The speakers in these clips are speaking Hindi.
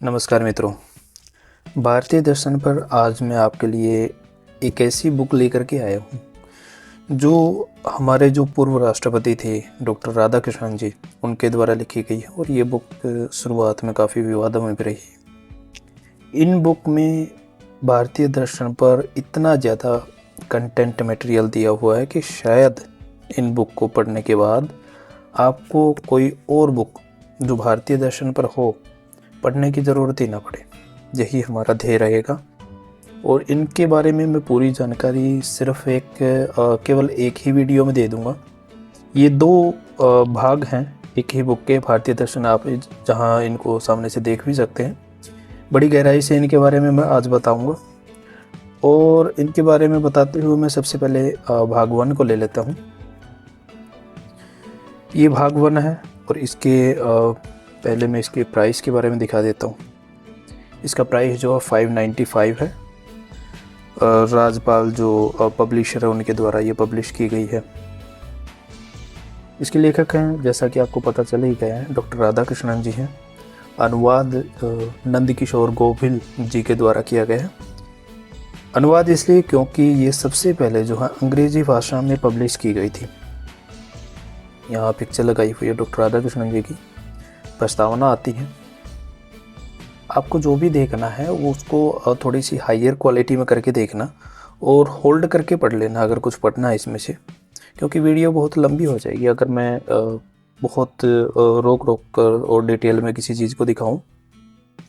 नमस्कार मित्रों। भारतीय दर्शन पर आज मैं आपके लिए एक ऐसी बुक लेकर के आया हूँ जो हमारे जो पूर्व राष्ट्रपति थे डॉक्टर राधाकृष्णन जी उनके द्वारा लिखी गई है। और ये बुक शुरुआत में काफ़ी विवादों में भी रही। इन बुक में भारतीय दर्शन पर इतना ज़्यादा कंटेंट मटेरियल दिया हुआ है कि शायद इन बुक को पढ़ने के बाद आपको कोई और बुक जो भारतीय दर्शन पर हो पढ़ने की ज़रूरत ही ना पड़े। यही हमारा ध्येय रहेगा। और इनके बारे में मैं पूरी जानकारी सिर्फ केवल एक ही वीडियो में दे दूंगा। ये दो भाग हैं एक ही बुक के, भारतीय दर्शन। आप जहां इनको सामने से देख भी सकते हैं। बड़ी गहराई से इनके बारे में मैं आज बताऊंगा। और इनके बारे में बताते हुए मैं सबसे पहले भाग 1 को ले लेता हूँ। ये भाग 1 है और इसके पहले मैं इसके प्राइस के बारे में दिखा देता हूँ। इसका प्राइस जो है 595 है। राजपाल जो पब्लिशर है उनके द्वारा ये पब्लिश की गई है। इसके लेखक हैं, जैसा कि आपको पता चल ही गया है, डॉक्टर राधाकृष्णन जी हैं। अनुवाद नंदकिशोर गोविल जी के द्वारा किया गया है। अनुवाद इसलिए क्योंकि ये सबसे पहले जो है अंग्रेजी भाषा में पब्लिश की गई थी। यहाँ पिक्चर लगाई हुई है डॉक्टर राधाकृष्णन जी की, प्रस्तावना आती है। आपको जो भी देखना है वो उसको थोड़ी सी हायर क्वालिटी में करके देखना और होल्ड करके पढ़ लेना अगर कुछ पढ़ना है इसमें से, क्योंकि वीडियो बहुत लंबी हो जाएगी अगर मैं बहुत रोक रोक कर और डिटेल में किसी चीज़ को दिखाऊं।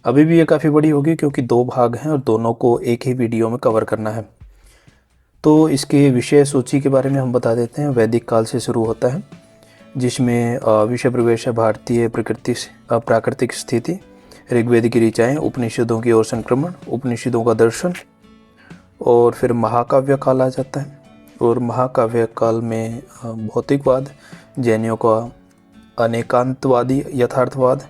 अभी भी ये काफ़ी बड़ी होगी क्योंकि 2 भाग हैं और दोनों को एक ही वीडियो में कवर करना है। तो इसके विषय सूची के बारे में हम बता देते हैं। वैदिक काल से शुरू होता है, जिसमें विषय प्रवेश है भारतीय प्राकृतिक स्थिति, ऋग्वेद की ऋचाएँ, उपनिषदों की ओर संक्रमण, उपनिषदों का दर्शन, और फिर महाकाव्य काल आ जाता है। और महाकाव्य काल में भौतिकवाद, जैनियों का अनेकांतवादी यथार्थवाद,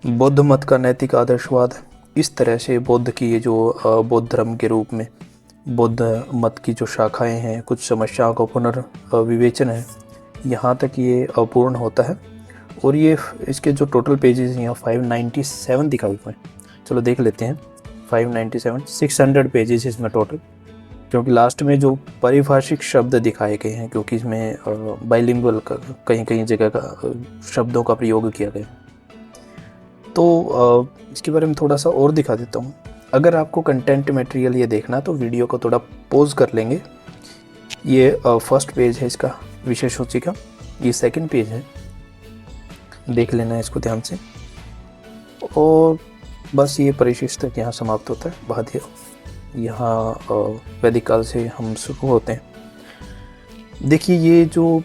बौद्ध मत का नैतिक आदर्शवाद। इस तरह से बौद्ध की ये जो बौद्ध धर्म के रूप में बौद्ध मत की जो शाखाएं हैं, कुछ समस्याओं का पुनर्विवेचन है, यहाँ तक ये अपूर्ण होता है। और ये इसके जो टोटल पेजेस हैं यहाँ 597 दिखाए हुए हैं। चलो देख लेते हैं। 597 600 पेजेस इसमें टोटल, क्योंकि लास्ट में जो पारिभाषिक शब्द दिखाए गए हैं, क्योंकि इसमें बाइलिंगुअल कहीं कहीं जगह का शब्दों का प्रयोग किया गया। तो इसके बारे में थोड़ा सा और दिखा देता हूँ। अगर आपको कंटेंट मटेरियल ये देखना तो वीडियो को थोड़ा पॉज कर लेंगे। ये फर्स्ट पेज है इसका विषय सूची का, ये सेकंड पेज है, देख लेना है इसको ध्यान से। और बस ये परिशिष्ट तक यहाँ समाप्त होता है। बाद यहाँ वैदिक काल से हम शुरू होते हैं। देखिए, ये जो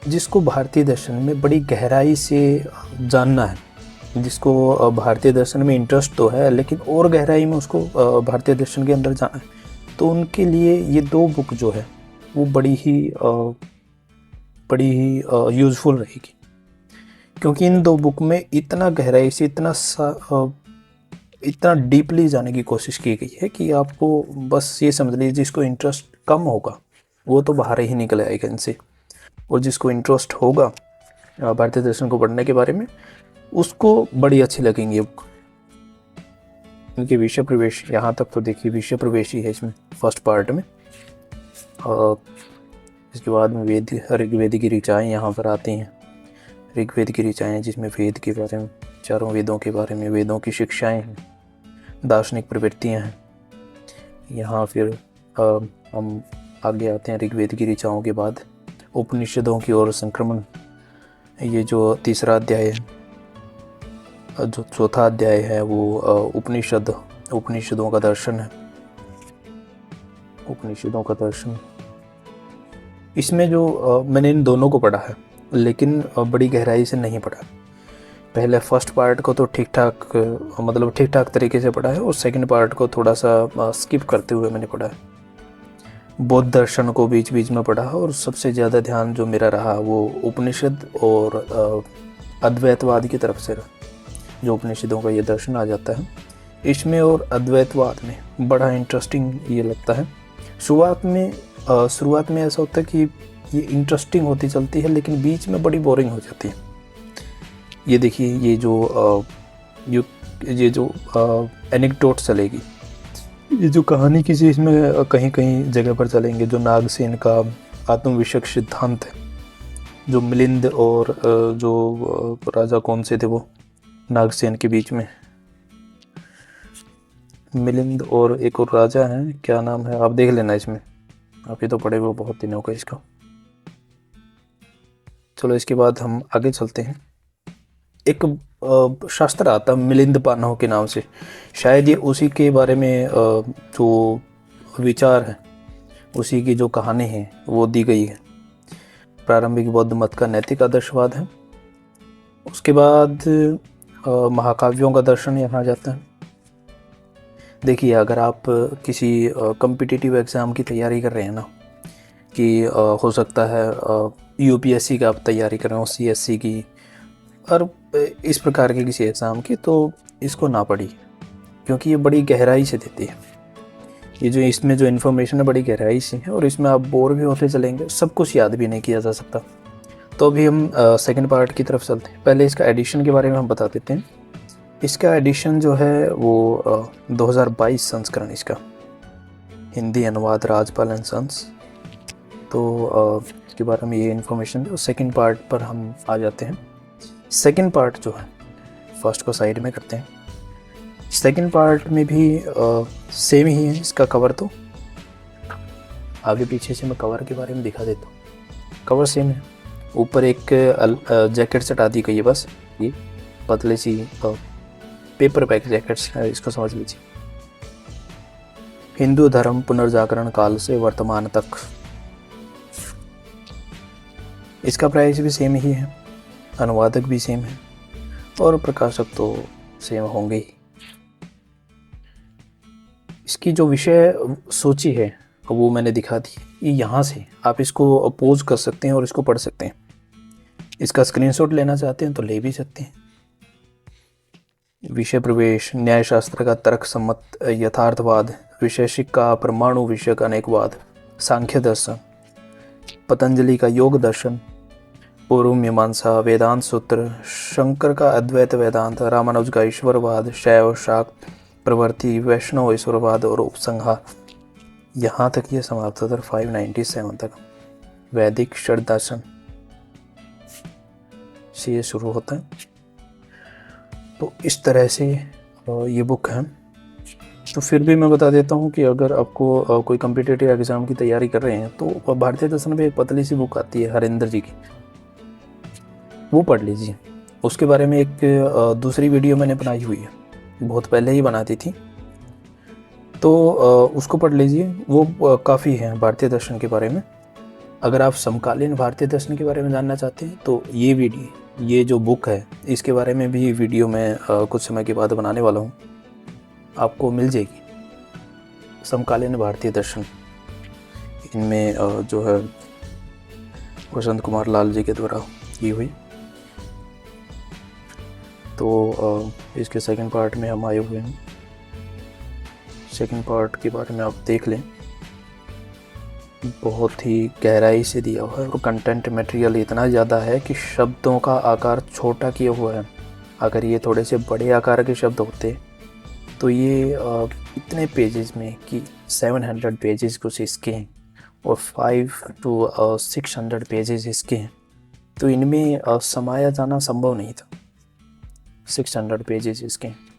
जिसको भारतीय दर्शन में बड़ी गहराई से जानना है, जिसको भारतीय दर्शन में इंटरेस्ट तो है लेकिन और गहराई में उसको भारतीय दर्शन के अंदर जाना है, तो उनके लिए ये 2 बुक जो है वो बड़ी ही यूज़फुल रहेगी। क्योंकि इन 2 बुक में इतना गहराई से इतना डीपली जाने की कोशिश की गई है कि आपको बस ये समझ लीजिए, जिसको इंटरेस्ट कम होगा वो तो बाहर ही निकल आएगा इनसे, और जिसको इंटरेस्ट होगा भारतीय दर्शन को पढ़ने के बारे में उसको बड़ी अच्छी लगेंगी बुक। इनके विषय प्रवेश यहाँ तक तो देखिए, विषय प्रवेश ही है इसमें फर्स्ट पार्ट में। इसके बाद में ऋग्वेद की ऋचाएँ यहाँ पर आती हैं। ऋग्वेद की ऋचाएँ जिसमें वेद के बारे में, 4 वेदों के बारे में, वेदों की शिक्षाएँ हैं, दार्शनिक प्रवृत्तियाँ हैं। यहाँ फिर हम आगे आते हैं ऋग्वेद की ऋचाओं के बाद उपनिषदों की ओर संक्रमण। ये जो तीसरा अध्याय है, जो चौथा अध्याय है वो उपनिषदों का दर्शन है। उपनिषदों का दर्शन, इसमें जो मैंने इन दोनों को पढ़ा है लेकिन बड़ी गहराई से नहीं पढ़ा। पहले फर्स्ट पार्ट को तो ठीक ठाक तरीके से पढ़ा है, और सेकंड पार्ट को थोड़ा सा स्किप करते हुए मैंने पढ़ा है। बौद्ध दर्शन को बीच बीच में पढ़ा, और सबसे ज़्यादा ध्यान जो मेरा रहा वो उपनिषद और अद्वैतवाद की तरफ से रहा। जो उपनिषदों का ये दर्शन आ जाता है इसमें, और अद्वैतवाद में बड़ा इंटरेस्टिंग ये लगता है। शुरुआत में ऐसा होता है कि ये इंटरेस्टिंग होती चलती है लेकिन बीच में बड़ी बोरिंग हो जाती है। ये देखिए, ये जो ये जो एनेक्डोट चलेगी, ये जो कहानी किसी इसमें कहीं कहीं जगह पर चलेंगे, जो नागसेन का आत्मविषयक सिद्धांत है, जो मिलिंद और जो राजा कौन से थे वो नागसेन के बीच में, मिलिंद और एक और राजा हैं, क्या नाम है आप देख लेना इसमें, आप ये तो पढ़े हुए बहुत दिनों का इसका। चलो इसके बाद हम आगे चलते हैं। एक शास्त्र आता मिलिंद पानव के नाम से, शायद ये उसी के बारे में जो विचार है, उसी की जो कहानी है वो दी गई है। प्रारंभिक बौद्ध मत का नैतिक आदर्शवाद है। उसके बाद महाकाव्यों का दर्शन यहाँ आ जाता है। देखिए, अगर आप किसी कॉम्पिटिटिव एग्ज़ाम की तैयारी कर रहे हैं ना, कि हो सकता है यूपीएससी का आप तैयारी कर रहे हो, सीएससी की, और इस प्रकार के किसी एग्ज़ाम की, तो इसको ना पढ़िए, क्योंकि ये बड़ी गहराई से देती है। ये जो इसमें जो इन्फॉर्मेशन है बड़ी गहराई से है, और इसमें आप बोर भी होते चलेंगे, सब कुछ याद भी नहीं किया जा सकता। तो अभी हम सेकंड पार्ट की तरफ चलते हैं। पहले इसका एडिशन के बारे में हम बता देते हैं। इसका एडिशन जो है वो 2022 संस्करण इसका, हिंदी अनुवाद राजपाल एंड सन्स। तो इसके बारे में ये इन्फॉर्मेशन है। सेकंड पार्ट पर हम आ जाते हैं। सेकंड पार्ट जो है, फर्स्ट को साइड में करते हैं। सेकंड पार्ट में भी सेम ही है इसका कवर, तो आगे पीछे से मैं कवर के बारे में दिखा देता हूँ। कवर सेम है, ऊपर एक जैकेट चटा दी गई है, बस ये पतले सी पेपर पैक जैकेट्स है, इसको समझ लीजिए। हिंदू धर्म पुनर्जागरण काल से वर्तमान तक, इसका प्राइस भी सेम ही है, अनुवादक भी सेम है, और प्रकाशक तो सेम होंगे ही। इसकी जो विषय सूची है वो मैंने दिखा दी, ये यहाँ से आप इसको पोज कर सकते हैं और इसको पढ़ सकते हैं। इसका स्क्रीनशॉट लेना चाहते हैं तो ले भी सकते हैं। विषय प्रवेश, न्यायशास्त्र का तर्क सम्मत यथार्थवाद, विशेषिक का परमाणु विषयक अनेकवाद, सांख्य दर्शन, पतंजलि का योग दर्शन, पूर्व मीमांसा, वेदांत सूत्र, शंकर का अद्वैत वेदांत, रामानुज का ईश्वरवाद, शैव शाक्त प्रवृत्ति, वैष्णव ईश्वरवाद और उपसंहार, यहाँ तक ये समाप्त होता है 597 तक। वैदिक षड दर्शन से ये शुरू होता है। तो इस तरह से ये बुक है। तो फिर भी मैं बता देता हूँ कि अगर आपको कोई कॉम्पिटिटिव एग्ज़ाम की तैयारी कर रहे हैं तो भारतीय दर्शन में एक पतली सी बुक आती है हरिंदर जी की, वो पढ़ लीजिए। उसके बारे में एक दूसरी वीडियो मैंने बनाई हुई है, बहुत पहले ही बना दी थी, तो उसको पढ़ लीजिए। वो काफ़ी है भारतीय दर्शन के बारे में। अगर आप समकालीन भारतीय दर्शन के बारे में जानना चाहते हैं तो ये वीडियो, ये जो बुक है, इसके बारे में भी वीडियो मैं कुछ समय के बाद बनाने वाला हूँ, आपको मिल जाएगी। समकालीन भारतीय दर्शन, इनमें जो है वसंत कुमार लाल जी के द्वारा की हुई। तो इसके सेकंड पार्ट में हम आए हुए हैं। सेकंड पार्ट के बारे में आप देख लें, बहुत ही गहराई से दिया हुआ है, और कंटेंट मटेरियल इतना ज़्यादा है कि शब्दों का आकार छोटा किया हुआ है। अगर ये थोड़े से बड़े आकार के शब्द होते तो ये इतने पेजेस में कि 700 पेजेस कुछ इसके हैं और 500 to 600 पेजेस इसके हैं, तो इनमें समाया जाना संभव नहीं था। 600 पेजेस इसके हैं।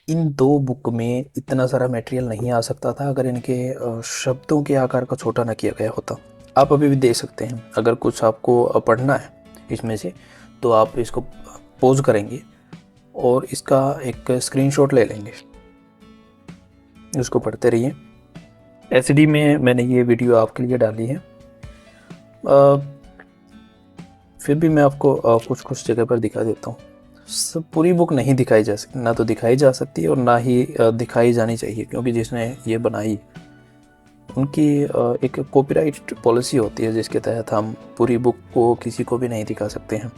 इन दो बुक में इतना सारा मटेरियल नहीं आ सकता था अगर इनके शब्दों के आकार का छोटा ना किया गया होता। आप अभी भी देख सकते हैं, अगर कुछ आपको पढ़ना है इसमें से तो आप इसको पॉज करेंगे और इसका एक स्क्रीनशॉट ले लेंगे, इसको पढ़ते रहिए। एचडी में मैंने ये वीडियो आपके लिए डाली है। फिर भी मैं आपको कुछ जगह पर दिखा देता हूँ। सब पूरी बुक नहीं दिखाई जा सकती, ना तो दिखाई जा सकती है और ना ही दिखाई जानी चाहिए, क्योंकि जिसने ये बनाई उनकी एक कॉपीराइट पॉलिसी होती है जिसके तहत हम पूरी बुक को किसी को भी नहीं दिखा सकते हैं।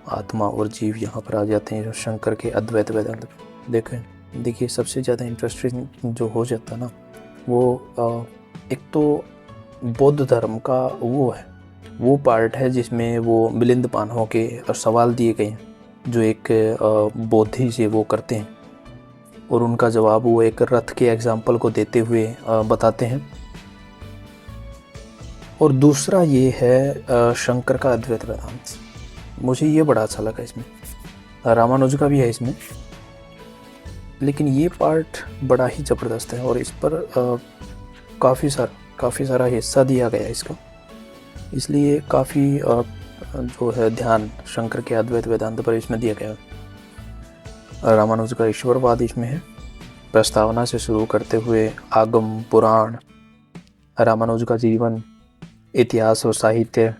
आत्मा और जीव यहाँ पर आ जाते हैं, शंकर के अद्वैत वेदांत। देखिए सबसे ज़्यादा इंटरेस्टिंग जो हो जाता है ना, वो एक तो बौद्ध धर्म का वो है वो पार्ट है जिसमें वो मिलिंद पानों के सवाल दिए गए हैं जो एक बौद्धि से वो करते हैं, और उनका जवाब वो एक रथ के एग्जाम्पल को देते हुए बताते हैं। और दूसरा ये है शंकर का अद्वैत वेदांत। मुझे ये बड़ा अच्छा लगा इसमें। रामानुज का भी है इसमें, लेकिन ये पार्ट बड़ा ही ज़बरदस्त है और इस पर काफ़ी सारा हिस्सा दिया गया है इसका, इसलिए काफ़ी जो है ध्यान शंकर के अद्वैत वेदांत पर इसमें दिया गया है। रामानुज का ईश्वरवाद इसमें है, प्रस्तावना से शुरू करते हुए आगम पुराण, रामानुज का जीवन, इतिहास और साहित्य,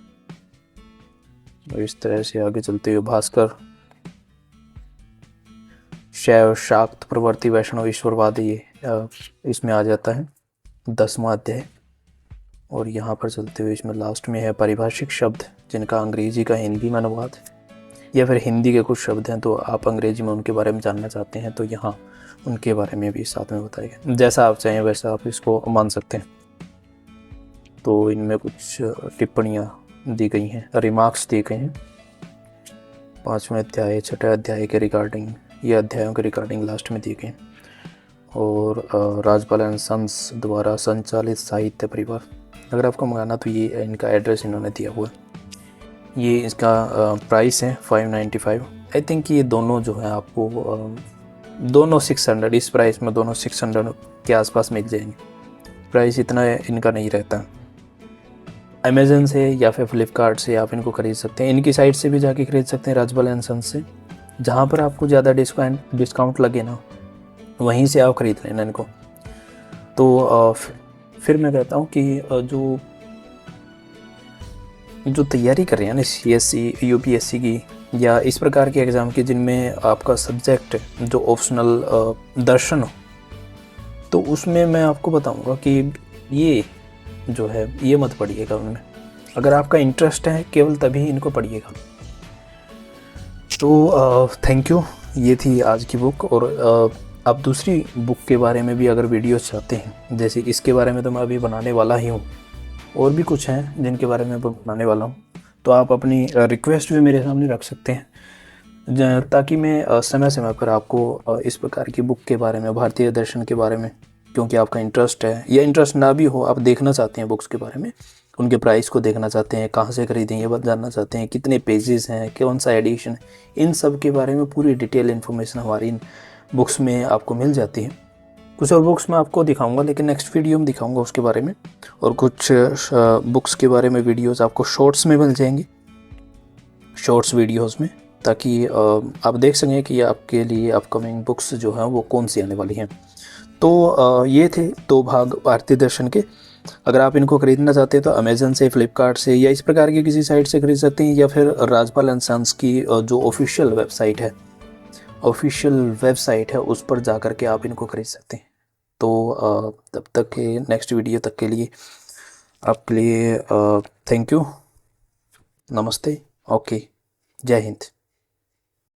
और इस तरह से आगे चलते हुए भास्कर, शैव शाक्त प्रवर्ती वैष्णव ईश्वरवाद, ये इसमें आ जाता है 10वां अध्याय। और यहाँ पर चलते हुए इसमें लास्ट में है पारिभाषिक शब्द जिनका अंग्रेजी का हिंदी में अनुवाद, या फिर हिंदी के कुछ शब्द हैं तो आप अंग्रेजी में उनके बारे में जानना चाहते हैं तो यहाँ उनके बारे में भी साथ में बताएगा। जैसा आप चाहें वैसा आप इसको मान सकते हैं। तो इनमें कुछ टिप्पणियाँ दी गई हैं, रिमार्क्स दिए गए हैं 5वें अध्याय 6ठे अध्याय के रिगार्डिंग, ये अध्यायों के रिगार्डिंग लास्ट में दिए गए हैं। और राजपाल एंड सन्स द्वारा संचालित साहित्य परिवार, अगर आपको मंगाना तो ये इनका एड्रेस इन्होंने दिया हुआ है। ये इसका प्राइस है 595। आई थिंक ये दोनों जो है आपको दोनों 600, इस प्राइस में दोनों 600 के आसपास मिल जाएंगे। प्राइस इतना इनका नहीं रहता। अमेज़न से या फिर फ्लिपकार्ट से आप इनको खरीद सकते हैं, इनकी साइट से भी जाके खरीद सकते हैं, राजपाल एंड सन्स से, जहाँ पर आपको ज़्यादा डिस्काउंट लगे ना वहीं से आप खरीद लेना इनको। तो फिर मैं कहता हूँ कि जो तैयारी कर रहे हैं ना CSC UPSC की या इस प्रकार के एग्ज़ाम की जिनमें आपका सब्जेक्ट जो ऑप्शनल दर्शन हो, तो उसमें मैं आपको बताऊंगा कि ये जो है ये मत पढ़िएगा उनमें। अगर आपका इंटरेस्ट है केवल तभी इनको पढ़िएगा। तो थैंक यू, ये थी आज की बुक। और आप दूसरी बुक के बारे में भी अगर वीडियोस चाहते हैं, जैसे इसके बारे में तो मैं अभी बनाने वाला ही हूँ, और भी कुछ हैं जिनके बारे में बनाने वाला हूँ, तो आप अपनी रिक्वेस्ट भी मेरे सामने रख सकते हैं ताकि मैं समय समय पर आपको इस प्रकार की बुक के बारे में, भारतीय दर्शन के बारे में, क्योंकि आपका इंटरेस्ट है या इंटरेस्ट ना भी हो, आप देखना चाहते हैं बुक्स के बारे में, उनके प्राइस को देखना चाहते हैं, कहाँ से खरीदें ये बात जानना चाहते हैं, कितने पेजेस हैं, कौन सा एडिशन है, इन सब के बारे में पूरी डिटेल इन्फॉर्मेशन हमारी इन बुक्स में आपको मिल जाती है। कुछ और बुक्स मैं आपको दिखाऊंगा, लेकिन नेक्स्ट वीडियो में दिखाऊंगा उसके बारे में। और कुछ बुक्स के बारे में वीडियोस आपको शॉर्ट्स में मिल जाएंगे, शॉर्ट्स वीडियोस में, ताकि आप देख सकें कि आपके लिए अपकमिंग बुक्स जो हैं वो कौन सी आने वाली हैं। तो ये थे 2 भाग भारतीय दर्शन के। अगर आप इनको खरीदना चाहते हैं तो अमेज़न से, फ्लिपकार्ट से या इस प्रकार की किसी साइट से खरीद सकते हैं, या फिर राजपाल एंड सन्स की जो ऑफिशियल वेबसाइट है उस पर जा कर के आप इनको खरीद सकते हैं। तो तब तक के नेक्स्ट वीडियो तक के लिए आपके लिए थैंक यू, नमस्ते, ओके, जय हिंद।